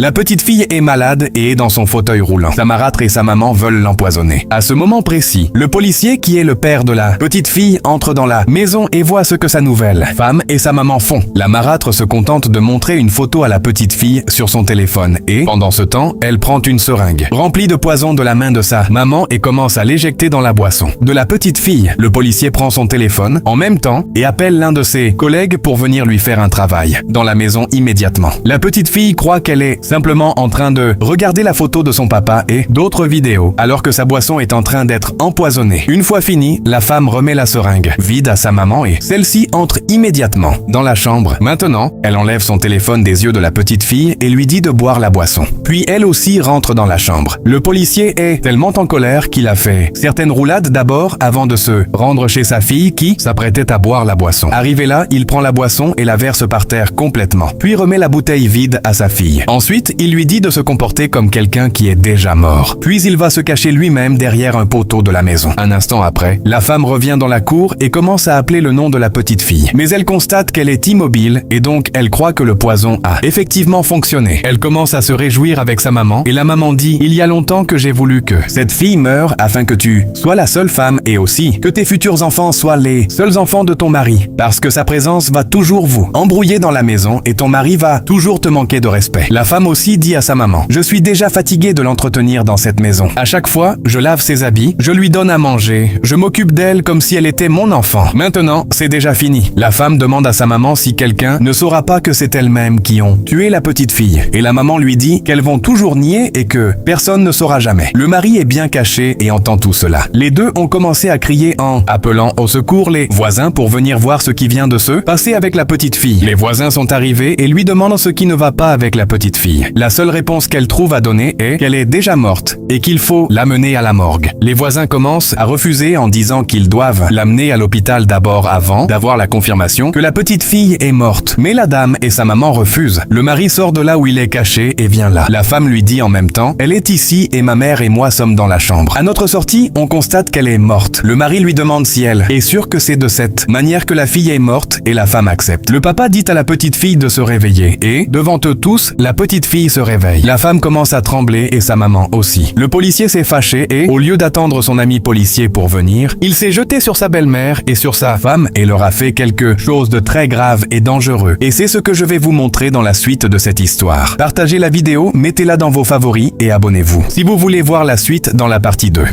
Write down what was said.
La petite fille est malade et est dans son fauteuil roulant. Sa marâtre et sa maman veulent l'empoisonner. À ce moment précis, le policier, qui est le père de la petite fille, entre dans la maison et voit ce que sa nouvelle femme et sa maman font. La marâtre se contente de montrer une photo à la petite fille sur son téléphone et, pendant ce temps, elle prend une seringue remplie de poison de la main de sa maman et commence à l'éjecter dans la boisson de la petite fille. Le policier prend son téléphone en même temps et appelle l'un de ses collègues pour venir lui faire un travail dans la maison immédiatement. La petite fille croit qu'elle est simplement en train de regarder la photo de son papa et d'autres vidéos, alors que sa boisson est en train d'être empoisonnée. Une fois fini, la femme remet la seringue vide à sa maman et celle-ci entre immédiatement dans la chambre. Maintenant, elle enlève son téléphone des yeux de la petite fille et lui dit de boire la boisson. Puis elle aussi rentre dans la chambre. Le policier est tellement en colère qu'il a fait certaines roulades d'abord avant de se rendre chez sa fille qui s'apprêtait à boire la boisson. Arrivé là, il prend la boisson et la verse par terre complètement, puis remet la bouteille vide à sa fille. Ensuite, il lui dit de se comporter comme quelqu'un qui est déjà mort. Puis il va se cacher lui-même derrière un poteau de la maison. Un instant après, la femme revient dans la cour et commence à appeler le nom de la petite fille. Mais elle constate qu'elle est immobile et donc elle croit que le poison a effectivement fonctionné. Elle commence à se réjouir avec sa maman et la maman dit « Il y a longtemps que j'ai voulu que cette fille meure afin que tu sois la seule femme et aussi que tes futurs enfants soient les seuls enfants de ton mari. Parce que sa présence va toujours vous embrouiller dans la maison et ton mari va toujours te manquer de respect. » La femme aussi dit à sa maman « Je suis déjà fatiguée de l'entretenir dans cette maison. À chaque fois, je lave ses habits, je lui donne à manger, je m'occupe d'elle comme si elle était mon enfant. Maintenant, c'est déjà fini. » La femme demande à sa maman si quelqu'un ne saura pas que c'est elles-mêmes qui ont tué la petite fille. Et la maman lui dit qu'elles vont toujours nier et que personne ne saura jamais. Le mari est bien caché et entend tout cela. Les deux ont commencé à crier en appelant au secours les voisins pour venir voir ce qui vient de se passer avec la petite fille. Les voisins sont arrivés et lui demandent ce qui ne va pas avec la petite fille. La seule réponse qu'elle trouve à donner est qu'elle est déjà morte et qu'il faut l'amener à la morgue. Les voisins commencent à refuser en disant qu'ils doivent l'amener à l'hôpital d'abord avant d'avoir la confirmation que la petite fille est morte. Mais la dame et sa maman refusent. Le mari sort de là où il est caché et vient là. La femme lui dit en même temps « Elle est ici et ma mère et moi sommes dans la chambre. » À notre sortie, on constate qu'elle est morte. Le mari lui demande si elle est sûre que c'est de cette manière que la fille est morte et la femme accepte. Le papa dit à la petite fille de se réveiller et, devant eux tous, la petite fille se réveille. La femme commence à trembler et sa maman aussi. Le policier s'est fâché et, au lieu d'attendre son ami policier pour venir, il s'est jeté sur sa belle-mère et sur sa femme et leur a fait quelque chose de très grave et dangereux. Et c'est ce que je vais vous montrer dans la suite de cette histoire. Partagez la vidéo, mettez-la dans vos favoris et abonnez-vous si vous voulez voir la suite dans la partie 2.